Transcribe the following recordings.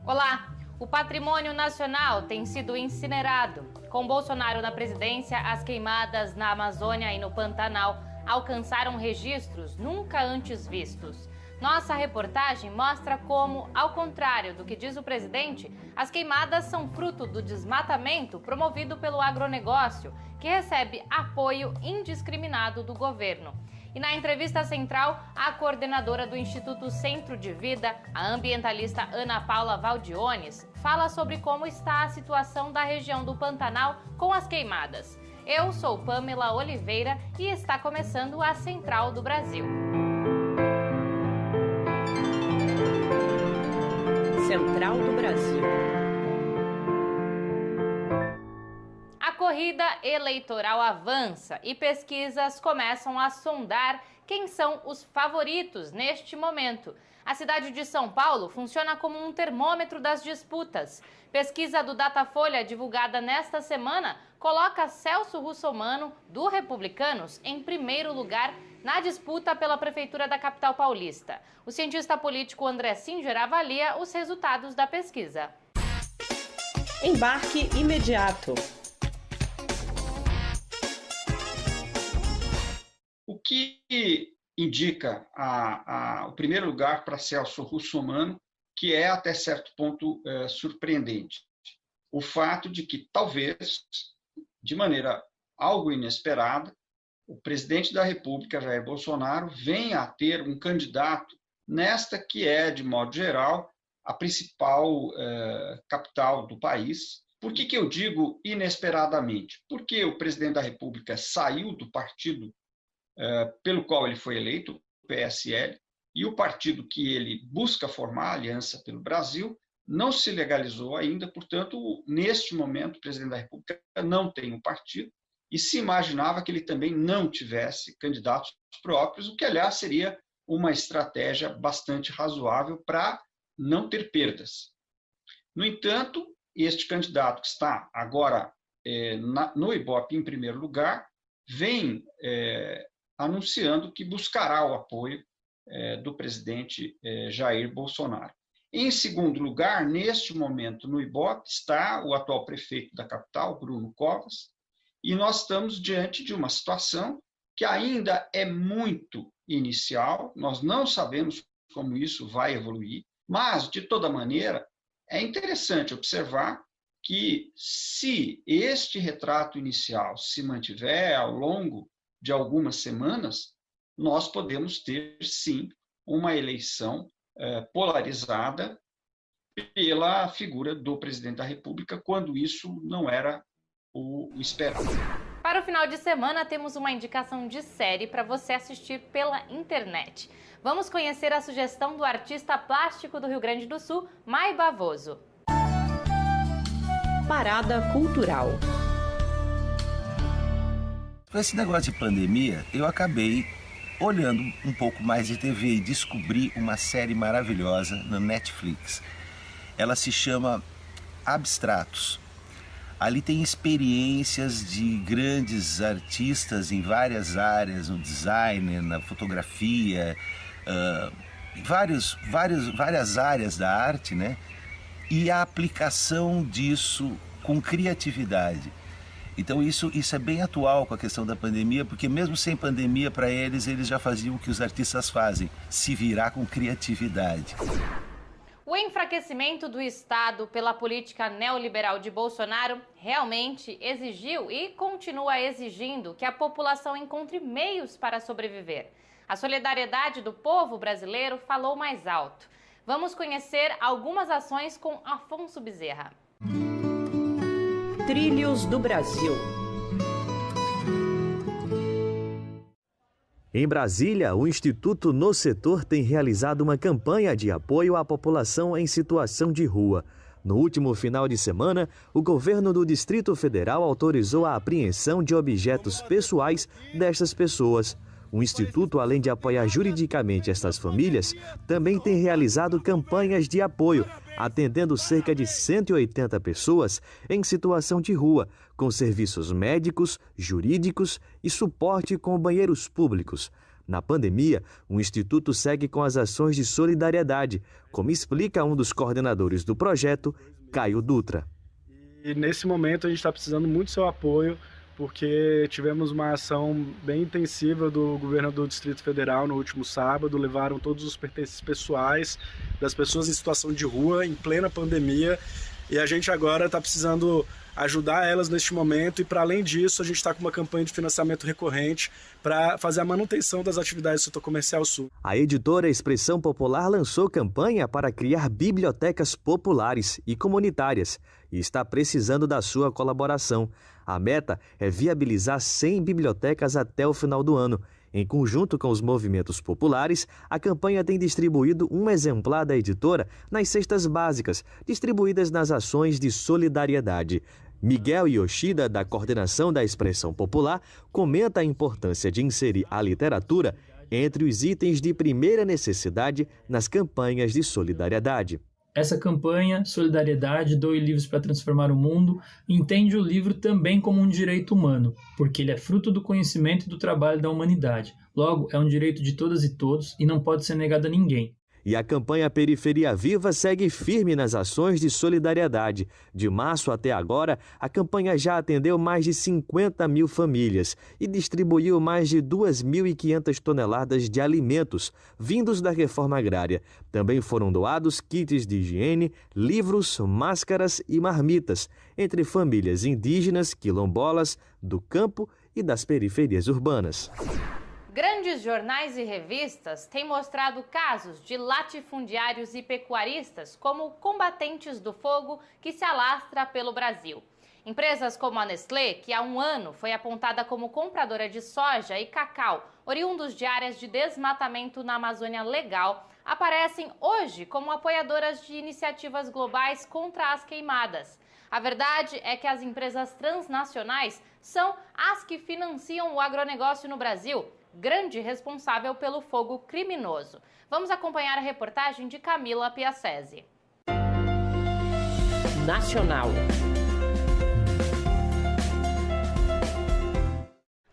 Olá! O patrimônio nacional tem sido incinerado. Com Bolsonaro na presidência, as queimadas na Amazônia e no Pantanal alcançaram registros nunca antes vistos. Nossa reportagem mostra como, ao contrário do que diz o presidente, as queimadas são fruto do desmatamento promovido pelo agronegócio, que recebe apoio indiscriminado do governo. E na entrevista central, a coordenadora do Instituto Centro de Vida, a ambientalista Ana Paula Valdiones, fala sobre como está a situação da região do Pantanal com as queimadas. Eu sou Pamela Oliveira e está começando a Central do Brasil. Central do Brasil. A corrida eleitoral avança e pesquisas começam a sondar quem são os favoritos neste momento. A cidade de São Paulo funciona como um termômetro das disputas. Pesquisa do Datafolha, divulgada nesta semana, coloca Celso Russomano, do Republicanos, em primeiro lugar na disputa pela prefeitura da capital paulista. O cientista político André Singer avalia os resultados da pesquisa. Embarque imediato. O que indica o primeiro lugar para Celso Russomano, que é até certo ponto surpreendente. O fato de que talvez, de maneira algo inesperada, o presidente da República, Jair Bolsonaro, venha a ter um candidato nesta que é, de modo geral, a principal capital do país. Por que eu digo inesperadamente? Porque o presidente da República saiu do partido pelo qual ele foi eleito, o PSL, e o partido que ele busca formar, a Aliança pelo Brasil, não se legalizou ainda, portanto, neste momento, o presidente da República não tem um partido, e se imaginava que ele também não tivesse candidatos próprios, o que, aliás, seria uma estratégia bastante razoável para não ter perdas. No entanto, este candidato que está agora no Ibope em primeiro lugar, vem anunciando que buscará o apoio do presidente Jair Bolsonaro. Em segundo lugar, neste momento no Ibope, está o atual prefeito da capital, Bruno Covas, e nós estamos diante de uma situação que ainda é muito inicial, nós não sabemos como isso vai evoluir, mas, de toda maneira, é interessante observar que, se este retrato inicial se mantiver ao longo de algumas semanas, nós podemos ter, sim, uma eleição polarizada pela figura do presidente da República, quando isso não era o esperado. Para o final de semana, temos uma indicação de série para você assistir pela internet. Vamos conhecer a sugestão do artista plástico do Rio Grande do Sul, Mai Bavoso. Parada cultural. Com esse negócio de pandemia, eu acabei olhando um pouco mais de TV e descobri uma série maravilhosa na Netflix. Ela se chama Abstratos. Ali tem experiências de grandes artistas em várias áreas, no design, na fotografia, várias áreas da arte, né? E a aplicação disso com criatividade. Então isso é bem atual com a questão da pandemia, porque mesmo sem pandemia, para eles já faziam o que os artistas fazem, se virar com criatividade. O enfraquecimento do Estado pela política neoliberal de Bolsonaro realmente exigiu e continua exigindo que a população encontre meios para sobreviver. A solidariedade do povo brasileiro falou mais alto. Vamos conhecer algumas ações com Afonso Bezerra. Trilhos do Brasil. Em Brasília, o Instituto No Setor tem realizado uma campanha de apoio à população em situação de rua. No último final de semana, o governo do Distrito Federal autorizou a apreensão de objetos pessoais destas pessoas. O Instituto, além de apoiar juridicamente estas famílias, também tem realizado campanhas de apoio, atendendo cerca de 180 pessoas em situação de rua, com serviços médicos, jurídicos e suporte com banheiros públicos. Na pandemia, o Instituto segue com as ações de solidariedade, como explica um dos coordenadores do projeto, Caio Dutra. E nesse momento a gente está precisando muito do seu apoio, porque tivemos uma ação bem intensiva do governo do Distrito Federal no último sábado, levaram todos os pertences pessoais das pessoas em situação de rua, em plena pandemia, e a gente agora está precisando ajudar elas neste momento, e para além disso a gente está com uma campanha de financiamento recorrente para fazer a manutenção das atividades do setor comercial sul. A editora Expressão Popular lançou campanha para criar bibliotecas populares e comunitárias e está precisando da sua colaboração. A meta é viabilizar 100 bibliotecas até o final do ano. Em conjunto com os movimentos populares, a campanha tem distribuído um exemplar da editora nas cestas básicas, distribuídas nas ações de solidariedade. Miguel Yoshida, da coordenação da Expressão Popular, comenta a importância de inserir a literatura entre os itens de primeira necessidade nas campanhas de solidariedade. Essa campanha, Solidariedade, Doe Livros para Transformar o Mundo, entende o livro também como um direito humano, porque ele é fruto do conhecimento e do trabalho da humanidade. Logo, é um direito de todas e todos e não pode ser negado a ninguém. E a campanha Periferia Viva segue firme nas ações de solidariedade. De março até agora, a campanha já atendeu mais de 50 mil famílias e distribuiu mais de 2.500 toneladas de alimentos vindos da reforma agrária. Também foram doados kits de higiene, livros, máscaras e marmitas, entre famílias indígenas, quilombolas, do campo e das periferias urbanas. Grandes jornais e revistas têm mostrado casos de latifundiários e pecuaristas como combatentes do fogo que se alastra pelo Brasil. Empresas como a Nestlé, que há um ano foi apontada como compradora de soja e cacau, oriundos de áreas de desmatamento na Amazônia Legal, aparecem hoje como apoiadoras de iniciativas globais contra as queimadas. A verdade é que as empresas transnacionais são as que financiam o agronegócio no Brasil, grande responsável pelo fogo criminoso. Vamos acompanhar a reportagem de Camila Piacese. Nacional.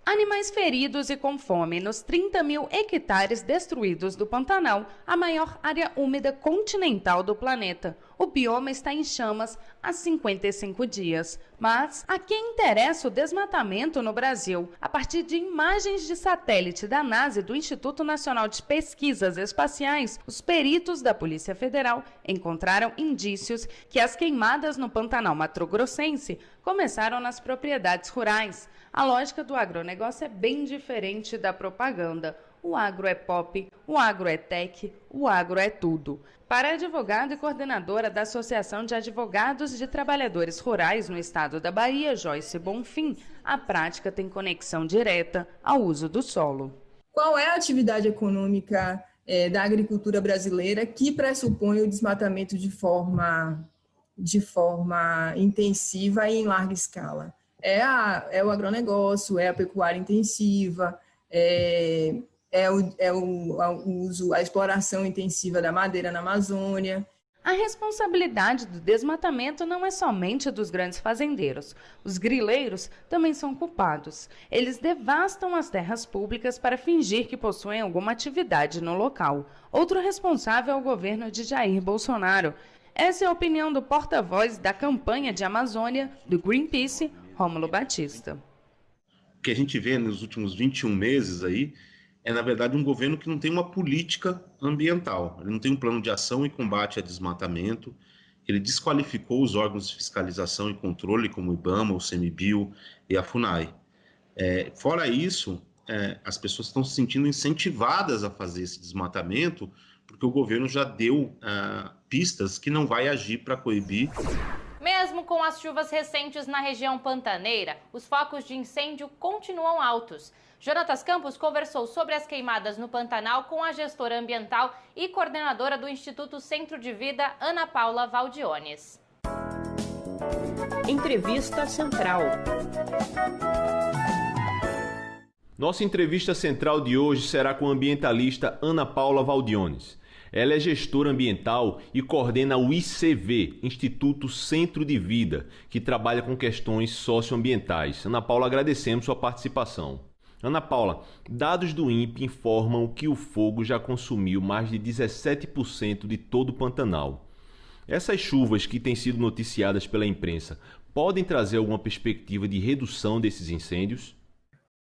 Animais feridos e com fome nos 30 mil hectares destruídos do Pantanal, a maior área úmida continental do planeta. O bioma está em chamas há 55 dias. Mas a quem interessa o desmatamento no Brasil? A partir de imagens de satélite da NASA e do Instituto Nacional de Pesquisas Espaciais, os peritos da Polícia Federal encontraram indícios que as queimadas no Pantanal mato-grossense começaram nas propriedades rurais. A lógica do agronegócio é bem diferente da propaganda. O agro é pop, o agro é tech, o agro é tudo. Para a advogada e coordenadora da Associação de Advogados de Trabalhadores Rurais no estado da Bahia, Joyce Bonfim, a prática tem conexão direta ao uso do solo. Qual é a atividade econômica da agricultura brasileira que pressupõe o desmatamento de forma intensiva e em larga escala? É o agronegócio, é a pecuária intensiva, a exploração intensiva da madeira na Amazônia. A responsabilidade do desmatamento não é somente dos grandes fazendeiros. Os grileiros também são culpados. Eles devastam as terras públicas para fingir que possuem alguma atividade no local. Outro responsável é o governo de Jair Bolsonaro. Essa é a opinião do porta-voz da campanha de Amazônia do Greenpeace, Rômulo Batista. O que a gente vê nos últimos 21 meses aí é, na verdade, um governo que não tem uma política ambiental. Ele não tem um plano de ação e combate a desmatamento. Ele desqualificou os órgãos de fiscalização e controle, como o IBAMA, o CMBio e a FUNAI. Fora isso, as pessoas estão se sentindo incentivadas a fazer esse desmatamento, porque o governo já deu pistas que não vai agir para coibir. Mesmo com as chuvas recentes na região pantaneira, os focos de incêndio continuam altos. Jonatas Campos conversou sobre as queimadas no Pantanal com a gestora ambiental e coordenadora do Instituto Centro de Vida, Ana Paula Valdiones. Entrevista Central. Nossa entrevista central de hoje será com a ambientalista Ana Paula Valdiones. Ela é gestora ambiental e coordena o ICV, Instituto Centro de Vida, que trabalha com questões socioambientais. Ana Paula, agradecemos sua participação. Ana Paula, dados do INPE informam que o fogo já consumiu mais de 17% de todo o Pantanal. Essas chuvas que têm sido noticiadas pela imprensa podem trazer alguma perspectiva de redução desses incêndios?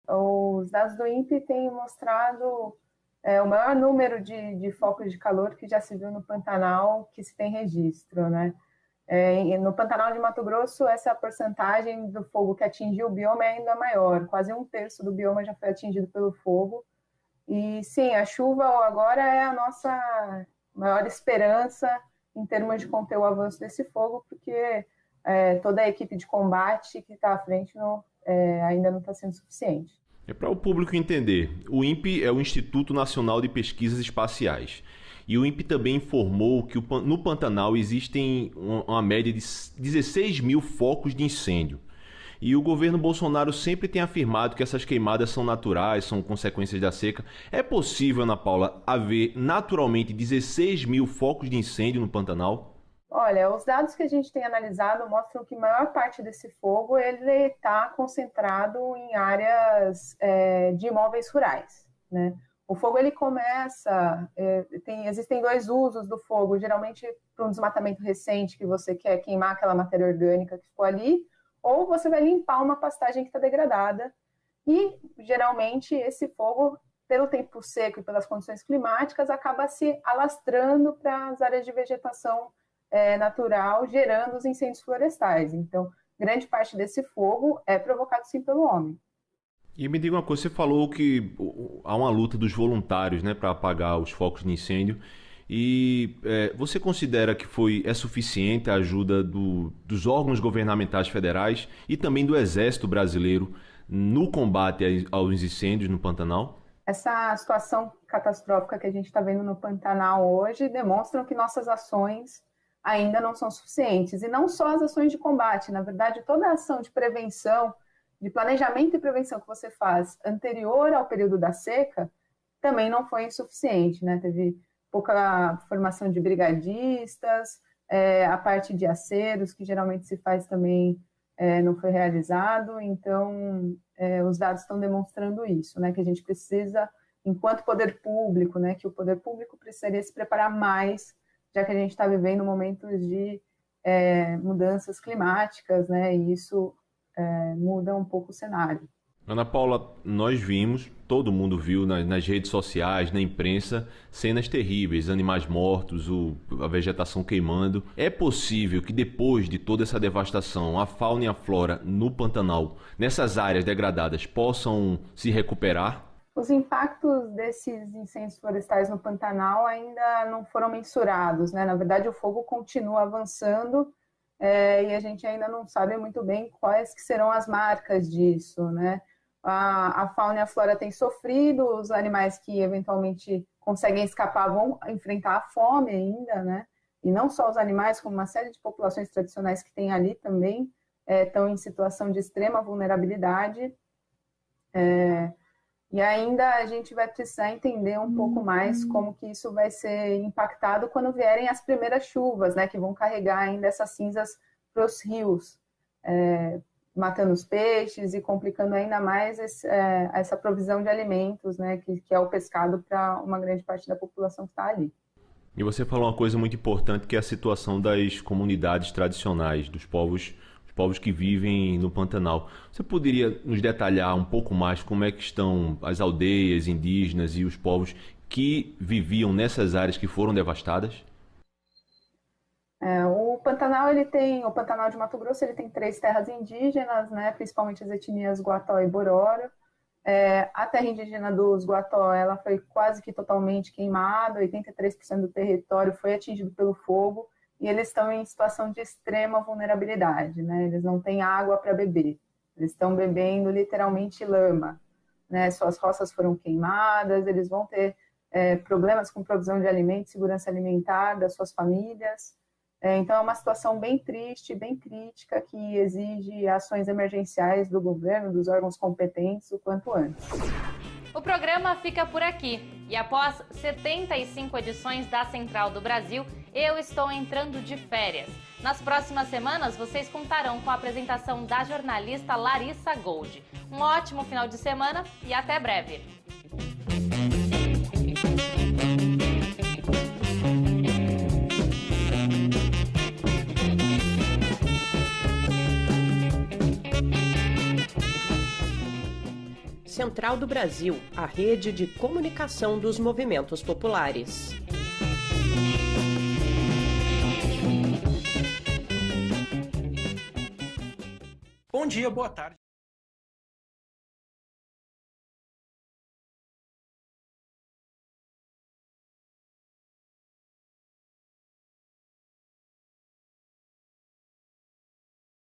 Os dados do INPE têm mostrado o maior número de focos de calor que já se viu no Pantanal, que se tem registro, né? No Pantanal de Mato Grosso, essa porcentagem do fogo que atingiu o bioma é ainda maior, quase 1/3 do bioma já foi atingido pelo fogo. E sim, a chuva agora é a nossa maior esperança em termos de conter o avanço desse fogo, porque toda a equipe de combate que está à frente ainda não está sendo suficiente. Para o público entender, o INPE é o Instituto Nacional de Pesquisas Espaciais. E o INPE também informou que no Pantanal existem uma média de 16 mil focos de incêndio. E o governo Bolsonaro sempre tem afirmado que essas queimadas são naturais, são consequências da seca. É possível, Ana Paula, haver naturalmente 16 mil focos de incêndio no Pantanal? Olha, os dados que a gente tem analisado mostram que a maior parte desse fogo está concentrado em áreas de imóveis rurais, né? O fogo ele começa, existem dois usos do fogo, geralmente para um desmatamento recente que você quer queimar aquela matéria orgânica que ficou ali, ou você vai limpar uma pastagem que está degradada. E geralmente esse fogo, pelo tempo seco e pelas condições climáticas, acaba se alastrando para as áreas de vegetação natural, gerando os incêndios florestais. Então, grande parte desse fogo é provocado sim pelo homem. E me diga uma coisa, você falou que há uma luta dos voluntários, né, para apagar os focos de incêndio. E você considera que é suficiente a ajuda dos órgãos governamentais federais e também do Exército Brasileiro no combate aos incêndios no Pantanal? Essa situação catastrófica que a gente está vendo no Pantanal hoje demonstra que nossas ações ainda não são suficientes. E não só as ações de combate, na verdade, toda a ação de prevenção, de planejamento e prevenção que você faz anterior ao período da seca, também não foi insuficiente, né? Teve pouca formação de brigadistas, a parte de aceros, que geralmente se faz também, não foi realizado. Então, os dados estão demonstrando isso, né? Que a gente precisa, enquanto poder público, né? Que o poder público precisaria se preparar mais, já que a gente está vivendo momentos de mudanças climáticas, né? E isso muda um pouco o cenário. Ana Paula, nós vimos, todo mundo viu nas redes sociais, na imprensa, cenas terríveis, animais mortos, a vegetação queimando. É possível que depois de toda essa devastação, a fauna e a flora no Pantanal, nessas áreas degradadas, possam se recuperar? Os impactos desses incêndios florestais no Pantanal ainda não foram mensurados, né? Na verdade, o fogo continua avançando e a gente ainda não sabe muito bem quais que serão as marcas disso, né? A fauna e a flora têm sofrido, os animais que eventualmente conseguem escapar vão enfrentar a fome ainda, né? E não só os animais, como uma série de populações tradicionais que tem ali também estão em situação de extrema vulnerabilidade. E ainda a gente vai precisar entender um pouco mais como que isso vai ser impactado quando vierem as primeiras chuvas, né? Que vão carregar ainda essas cinzas para os rios, matando os peixes e complicando ainda mais essa provisão de alimentos, né, que é o pescado para uma grande parte da população que está ali. E você falou uma coisa muito importante, que é a situação das comunidades tradicionais, dos povos que vivem no Pantanal. Você poderia nos detalhar um pouco mais como é que estão as aldeias indígenas e os povos que viviam nessas áreas que foram devastadas? O Pantanal o Pantanal de Mato Grosso ele tem 3 terras indígenas, né, principalmente as etnias Guató e Bororo. A terra indígena dos Guató ela foi quase que totalmente queimada, 83% do território foi atingido pelo fogo e eles estão em situação de extrema vulnerabilidade, né? Eles não têm água para beber, eles estão bebendo literalmente lama, né? Suas roças foram queimadas, eles vão ter problemas com provisão de alimentos, segurança alimentar das suas famílias. Então, é uma situação bem triste, bem crítica, que exige ações emergenciais do governo, dos órgãos competentes, o quanto antes. O programa fica por aqui e após 75 edições da Central do Brasil, eu estou entrando de férias. Nas próximas semanas, vocês contarão com a apresentação da jornalista Larissa Gold. Um ótimo final de semana e até breve. Central do Brasil, a rede de comunicação dos movimentos populares. Bom dia, boa tarde.